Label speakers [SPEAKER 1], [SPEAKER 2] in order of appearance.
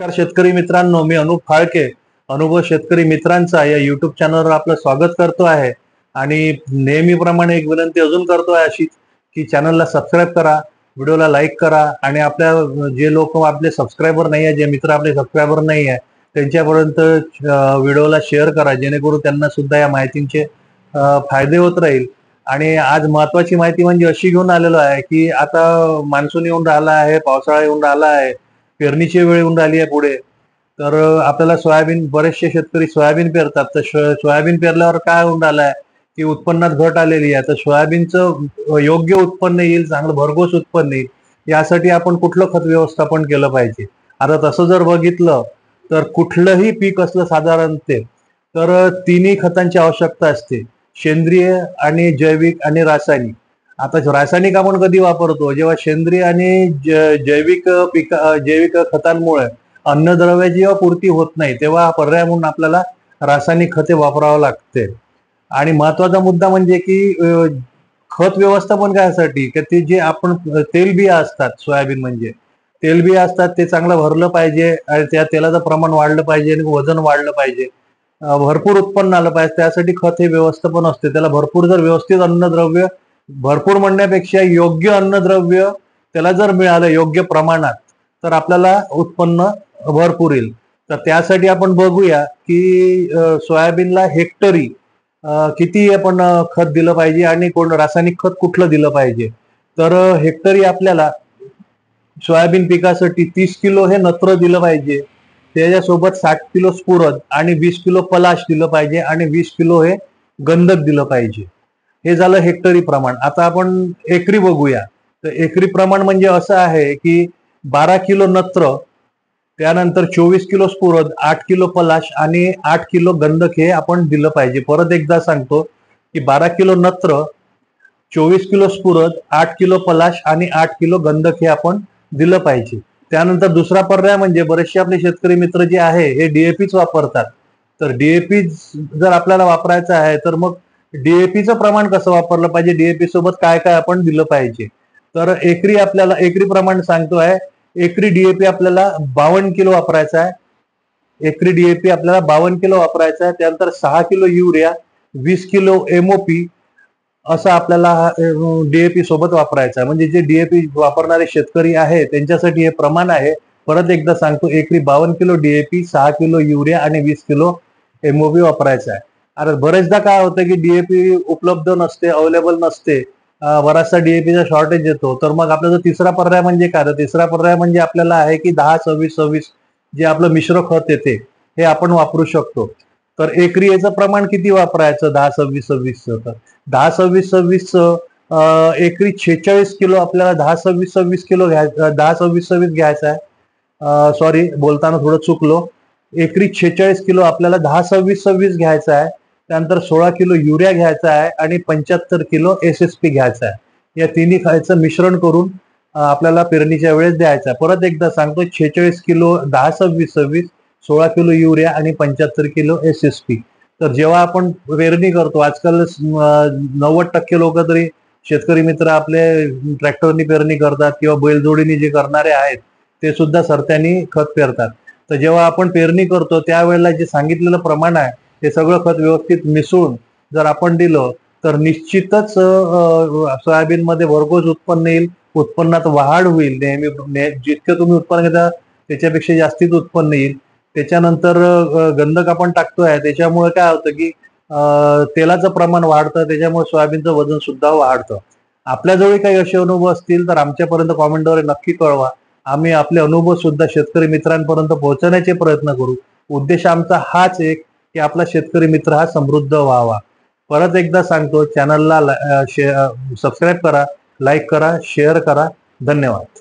[SPEAKER 1] नमस्कार शेतकरी मित्रांनो, मी अनुप फाळके अनुभव शेतकरी मित्रांचा या युट्यूब चॅनलवर आपलं स्वागत करतो आहे। आणि नेहमीप्रमाणे एक विनंती अजून करतो आहे अशी की चॅनलला सबस्क्राईब करा, व्हिडिओला लाईक करा आणि आपल्या जे लोक आपले सबस्क्रायबर नाही आहे, जे मित्र आपले सबस्क्रायबर नाही आहे त्यांच्यापर्यंत व्हिडिओला शेअर करा, जेणेकरून त्यांना सुद्धा या माहितींचे फायदे होत राहील। आणि आज महत्वाची माहिती म्हणजे अशी घेऊन आलेलो आहे की आता मान्सून येऊन राहिला आहे, पावसाळा येऊन राहिला आहे, पेरणीची वेळ येऊन राहिली आहे पुढे। तर आपल्याला सोयाबीन, बरेचसे शेतकरी सोयाबीन पेरतात, तर सोयाबीन पेरल्यावर काय होऊन राहिलं आहे की उत्पन्नात घट आलेली आहे। तर सोयाबीनचं योग्य उत्पन्न येईल, चांगलं भरघोस उत्पन्न येईल, यासाठी आपण कुठलं खत व्यवस्थापन केलं पाहिजे। आता तसं जर बघितलं तर कुठलंही पीक असलं साधारण तर तिन्ही खतांची आवश्यकता असते, सेंद्रिय आणि जैविक आणि रासायनिक। आता रासायनिक आपण कधी वापरतो, जेव्हा सेंद्रिय आणि जैविक खतांमुळे अन्नद्रव्याची जेव्हा पूर्ती होत नाही तेव्हा पर्याय म्हणून आपल्याला रासायनिक खते वापरावं लागते। आणि महत्वाचा मुद्दा म्हणजे की खत व्यवस्थापन करायसाठी की ते जे आपण तेलबिया असतात, सोयाबीन म्हणजे तेलबिया असतात, ते चांगलं भरलं पाहिजे आणि त्या तेलाचं प्रमाण वाढलं पाहिजे आणि वजन वाढलं पाहिजे, भरपूर उत्पन्न आलं पाहिजे, त्यासाठी खत हे व्यवस्थापन असते। त्याला भरपूर जर व्यवस्थित अन्नद्रव्य, भरपूर म्हणण्यापेक्षा योग्य अन्नद्रव्य त्याला जर मिळालं योग्य प्रमाणात तर आपल्याला उत्पन्न भरपूर येईल। तर त्यासाठी आपण बघूया की सोयाबीनला हेक्टरी किती आपण खत दिलं पाहिजे आणि कोण रासायनिक खत कुठलं दिलं पाहिजे। तर हेक्टरी आपल्याला सोयाबीन पिकासाठी 30 किलो हे नत्र दिलं पाहिजे, त्याच्यासोबत 60 किलो स्फुरद आणि 20 किलो पलाश दिलं पाहिजे आणि 20 किलो हे गंधक दिलं पाहिजे। हे झालं हेक्टरी प्रमाण। आता आपण एकरी बघूया, तर एकरी प्रमाण म्हणजे असं आहे की 12 किलो नत्र, त्यानंतर 24 किलो स्फुरद, 8 किलो पलाश आणि 8 किलो गंधक हे आपण दिलं पाहिजे। परत एकदा सांगतो की 12 किलो नत्र, 24 किलो स्फुरद, 8 किलो पलाश आणि 8 किलो गंधक हे आपण दिलं पाहिजे। त्यानंतर दुसरा पर्याय म्हणजे बरेचसे आपले शेतकरी मित्र जे आहे हे डीएपीच वापरतात। तर डीएपी जर आपल्याला वापरायचं आहे तर मग डीएपीचं प्रमाण कसं वापरलं पाहिजे, डीएपी सोबत काय काय आपण दिलं पाहिजे। तर एकरी आपल्याला एकरी प्रमाण सांगतो आहे, एकरी डीएपी आपल्याला 52 किलो वापरायचा आहे, एकरी डीएपी आपल्याला 52 किलो वापरायचा आहे। त्यानंतर 6 किलो युरिया, 20 किलो एमओपी असं आपल्याला डीएपी सोबत वापरायचं आहे। म्हणजे जे डीएपी वापरणारे शेतकरी आहे त्यांच्यासाठी हे प्रमाण आहे। परत एकदा सांगतो, एकरी 52 किलो डीएपी, 6 किलो युरिया आणि 20 किलो एमओपी वापरायचा आहे। आता बरेचदा काय होतं की डीएपी उपलब्ध नसते, अवेलेबल नसते, बराचसा डीएपीचा शॉर्टेज येतो। तर मग आपला जो तिसरा पर्याय म्हणजे काय, तर तिसरा पर्याय म्हणजे आपल्याला आहे की 10-26-26 जे आपलं मिश्र खत येते हे आपण वापरू शकतो। तर एकरी याचं प्रमाण किती वापरायचं 10-26-26चं, तर 10-26-26 एकरी 46 किलो आपल्याला 10-26-26 किलो 10-26-26 घ्यायचा आहे। सॉरी, बोलताना थोडं चुकलो, एकरी 46 किलो आपल्याला 10-26-26 घ्यायचा आहे। त्यानंतर 16 किलो युरिया घ्यायचा आहे आणि 75 किलो एसएसपी घ्यायचा आहे। या तिन्ही खायचं मिश्रण करून आपल्याला पेरणीच्या वेळेस द्यायचं आहे। परत एकदा सांगतो, 46 किलो 10-26-26, 16 किलो युरिया आणि 75 किलो एसएसपी। तर जेव्हा आपण पेरणी करतो, आजकाल 90% लोक तरी शेतकरी मित्र आपले ट्रॅक्टरनी पेरणी करतात किंवा बैलजोडीने जे करणारे आहेत ते सुद्धा सरत्यानी खत पेरतात। तर जेव्हा आपण पेरणी करतो त्यावेळेला जे सांगितलेलं प्रमाण आहे ते सगळं खत व्यवस्थित मिसळून जर आपण दिलं तर निश्चितच सोयाबीन मध्ये भरघोस उत्पन्न येईल, उत्पन्नात वाढ होईल। नेहमी जितकं तुम्ही उत्पन्न घेता त्याच्यापेक्षा जास्तीच उत्पन्न येईल। त्याच्यानंतर गंधक आपण टाकतोय, त्याच्यामुळे काय होतं की तेलाचं प्रमाण वाढतं, त्याच्यामुळे सोयाबीनचं वजन सुद्धा वाढतं। आपल्याजवळ काही असे अनुभव असतील तर आमच्यापर्यंत कॉमेंटद्वारे नक्की कळवा। आम्ही आपले अनुभव सुद्धा शेतकरी मित्रांपर्यंत पोहोचवण्याचे प्रयत्न करू। उद्देश आमचा हाच एक की आपला शेतकरी मित्र हा समृद्ध व्हावा। परत एकदा सांगतो, चॅनलला सबस्क्राईब करा, लाईक करा, शेअर करा। धन्यवाद।